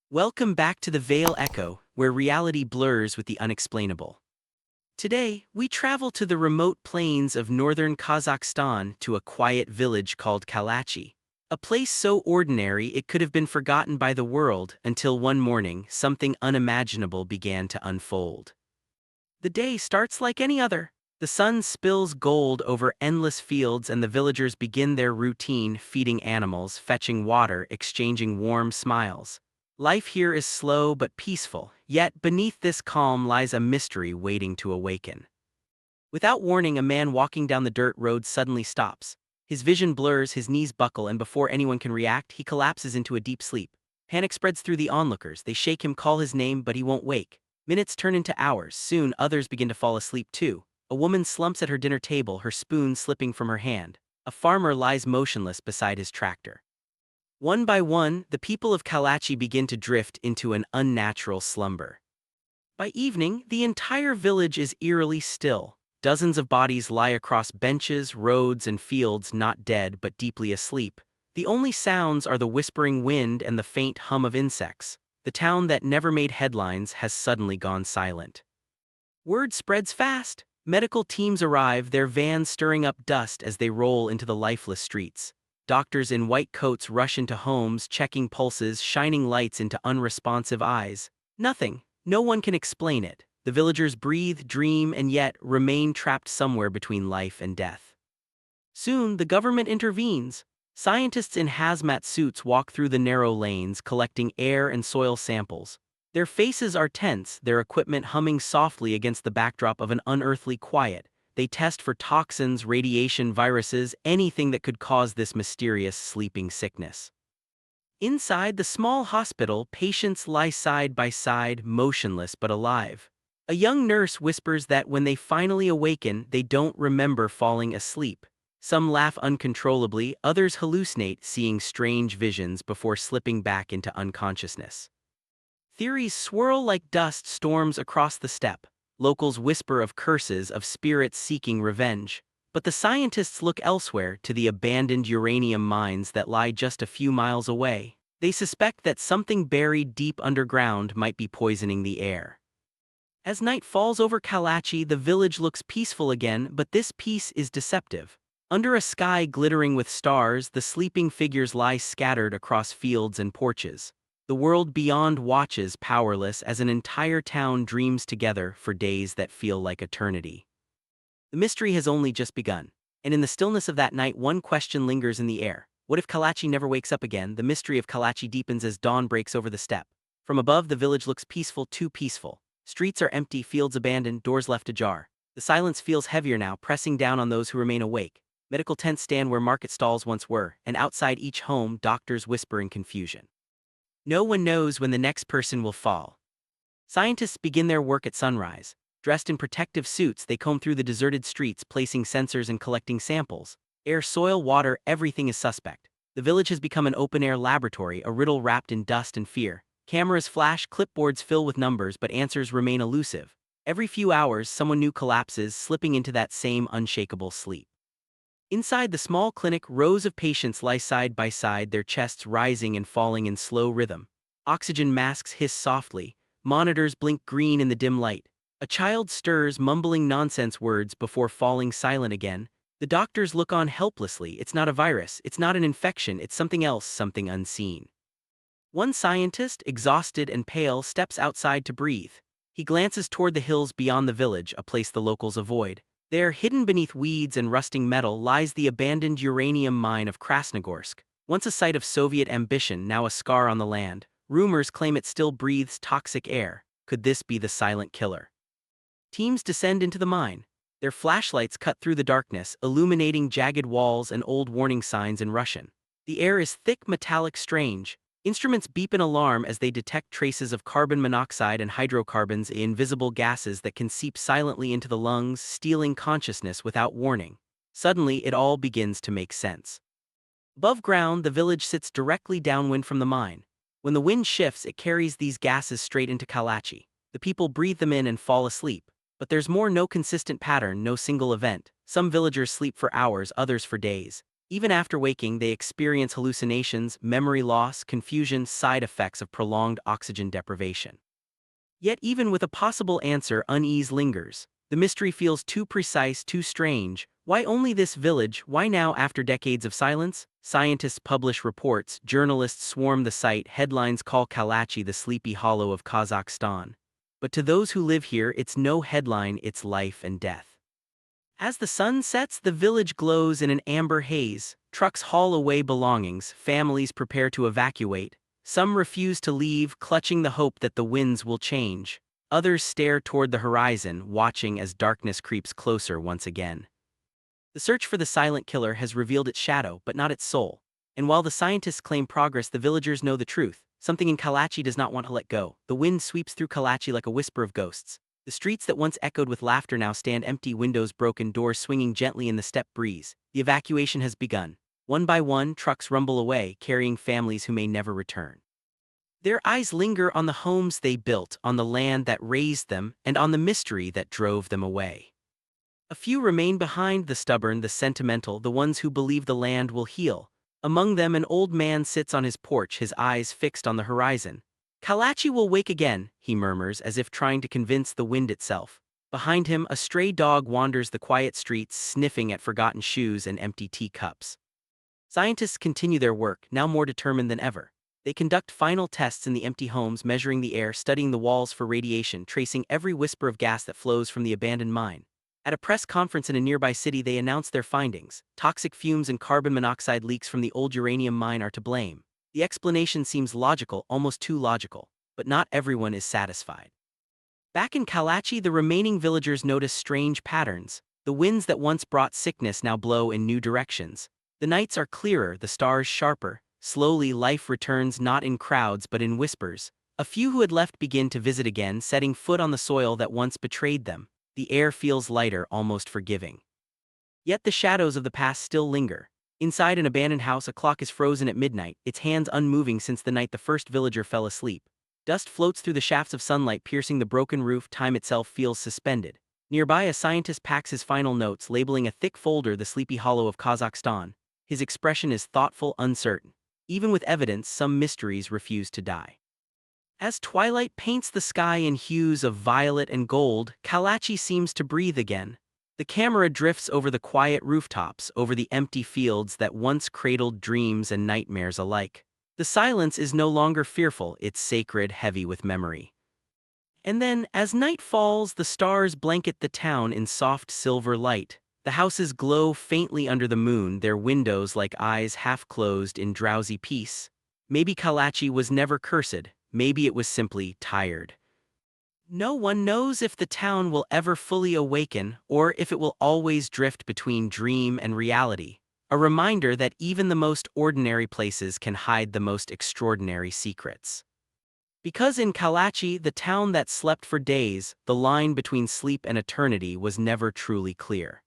Welcome back to the Veil Echo, where reality blurs with the unexplainable. Today, we travel to the remote plains of northern Kazakhstan to a quiet village called Kalachi. A place so ordinary it could have been forgotten by the world until one morning something unimaginable began to unfold. The day starts like any other. The sun spills gold over endless fields and the villagers begin their routine, feeding animals, fetching water, exchanging warm smiles. Life here is slow but peaceful, yet beneath this calm lies a mystery waiting to awaken. Without warning, a man walking down the dirt road suddenly stops. His vision blurs, his knees buckle, and before anyone can react, he collapses into a deep sleep. Panic spreads through the onlookers. They shake him, call his name, but he won't wake. Minutes turn into hours. Soon, others begin to fall asleep too. A woman slumps at her dinner table, her spoon slipping from her hand. A farmer lies motionless beside his tractor. One by one, the people of Kalachi begin to drift into an unnatural slumber. By evening, the entire village is eerily still. Dozens of bodies lie across benches, roads, and fields, not dead but deeply asleep. The only sounds are the whispering wind and the faint hum of insects. The town that never made headlines has suddenly gone silent. Word spreads fast. Medical teams arrive, their vans stirring up dust as they roll into the lifeless streets. Doctors in white coats rush into homes, checking pulses, shining lights into unresponsive eyes. Nothing. No one can explain it. The villagers breathe, dream, and yet remain trapped somewhere between life and death. Soon, the government intervenes. Scientists in hazmat suits walk through the narrow lanes, collecting air and soil samples. Their faces are tense, their equipment humming softly against the backdrop of an unearthly quiet. They test for toxins, radiation, viruses, anything that could cause this mysterious sleeping sickness. Inside the small hospital, patients lie side by side, motionless but alive. A young nurse whispers that when they finally awaken, they don't remember falling asleep. Some laugh uncontrollably, others hallucinate, seeing strange visions before slipping back into unconsciousness. Theories swirl like dust storms across the steppe. Locals whisper of curses, of spirits seeking revenge. But the scientists look elsewhere, to the abandoned uranium mines that lie just a few miles away. They suspect that something buried deep underground might be poisoning the air. As night falls over Kalachi, the village looks peaceful again, but this peace is deceptive. Under a sky glittering with stars, the sleeping figures lie scattered across fields and porches. The world beyond watches, powerless, as an entire town dreams together for days that feel like eternity. The mystery has only just begun, and in the stillness of that night one question lingers in the air. What if Kalachi never wakes up again? The mystery of Kalachi deepens as dawn breaks over the steppe. From above, the village looks peaceful, too peaceful. Streets are empty, fields abandoned, doors left ajar. The silence feels heavier now, pressing down on those who remain awake. Medical tents stand where market stalls once were, and outside each home, doctors whisper in confusion. No one knows when the next person will fall. Scientists begin their work at sunrise. Dressed in protective suits, they comb through the deserted streets, placing sensors and collecting samples. Air, soil, water, everything is suspect. The village has become an open-air laboratory, a riddle wrapped in dust and fear. Cameras flash, clipboards fill with numbers, but answers remain elusive. Every few hours, someone new collapses, slipping into that same unshakable sleep. Inside the small clinic, rows of patients lie side by side, their chests rising and falling in slow rhythm. Oxygen masks hiss softly. Monitors blink green in the dim light. A child stirs, mumbling nonsense words before falling silent again. The doctors look on helplessly. It's not a virus, it's not an infection, it's something else, something unseen. One scientist, exhausted and pale, steps outside to breathe. He glances toward the hills beyond the village, a place the locals avoid. There, hidden beneath weeds and rusting metal, lies the abandoned uranium mine of Krasnogorsk. Once a site of Soviet ambition, now a scar on the land. Rumors claim it still breathes toxic air. Could this be the silent killer? Teams descend into the mine. Their flashlights cut through the darkness, illuminating jagged walls and old warning signs in Russian. The air is thick, metallic, strange. Instruments beep an alarm as they detect traces of carbon monoxide and hydrocarbons, invisible gases that can seep silently into the lungs, stealing consciousness without warning. Suddenly, it all begins to make sense. Above ground, the village sits directly downwind from the mine. When the wind shifts, it carries these gases straight into Kalachi. The people breathe them in and fall asleep. But there's more, no consistent pattern, no single event. Some villagers sleep for hours, others for days. Even after waking, they experience hallucinations, memory loss, confusion, side effects of prolonged oxygen deprivation. Yet even with a possible answer, unease lingers. The mystery feels too precise, too strange. Why only this village? Why now after decades of silence? Scientists publish reports, journalists swarm the site, headlines call Kalachi the sleepy hollow of Kazakhstan. But to those who live here, it's no headline, it's life and death. As the sun sets, the village glows in an amber haze. Trucks haul away belongings, families prepare to evacuate. Some refuse to leave, clutching the hope that the winds will change. Others stare toward the horizon, watching as darkness creeps closer once again. The search for the silent killer has revealed its shadow, but not its soul. And while the scientists claim progress, the villagers know the truth. Something in Kalachi does not want to let go. The wind sweeps through Kalachi like a whisper of ghosts. The streets that once echoed with laughter now stand empty, windows broken, doors swinging gently in the steppe breeze. The evacuation has begun. One by one, trucks rumble away, carrying families who may never return. Their eyes linger on the homes they built, on the land that raised them, and on the mystery that drove them away. A few remain behind, the stubborn, the sentimental, the ones who believe the land will heal. Among them, an old man sits on his porch, his eyes fixed on the horizon. Kalachi will wake again, he murmurs, as if trying to convince the wind itself. Behind him, a stray dog wanders the quiet streets, sniffing at forgotten shoes and empty teacups. Scientists continue their work, now more determined than ever. They conduct final tests in the empty homes, measuring the air, studying the walls for radiation, tracing every whisper of gas that flows from the abandoned mine. At a press conference in a nearby city, they announce their findings. Toxic fumes and carbon monoxide leaks from the old uranium mine are to blame. The explanation seems logical, almost too logical, but not everyone is satisfied. Back in Kalachi, the remaining villagers notice strange patterns. The winds that once brought sickness now blow in new directions. The nights are clearer, the stars sharper. Slowly, life returns, not in crowds but in whispers. A few who had left begin to visit again, setting foot on the soil that once betrayed them. The air feels lighter, almost forgiving. Yet the shadows of the past still linger. Inside an abandoned house, a clock is frozen at midnight, its hands unmoving since the night the first villager fell asleep. Dust floats through the shafts of sunlight, piercing the broken roof. Time itself feels suspended. Nearby, a scientist packs his final notes, labeling a thick folder the sleepy hollow of Kazakhstan. His expression is thoughtful, uncertain. Even with evidence, some mysteries refuse to die. As twilight paints the sky in hues of violet and gold, Kalachi seems to breathe again. The camera drifts over the quiet rooftops, over the empty fields that once cradled dreams and nightmares alike. The silence is no longer fearful, it's sacred, heavy with memory. And then, as night falls, the stars blanket the town in soft silver light. The houses glow faintly under the moon, their windows like eyes half closed in drowsy peace. Maybe Kalachi was never cursed, maybe it was simply tired. No one knows if the town will ever fully awaken, or if it will always drift between dream and reality. A reminder that even the most ordinary places can hide the most extraordinary secrets. Because in Kalachi, the town that slept for days, the line between sleep and eternity was never truly clear.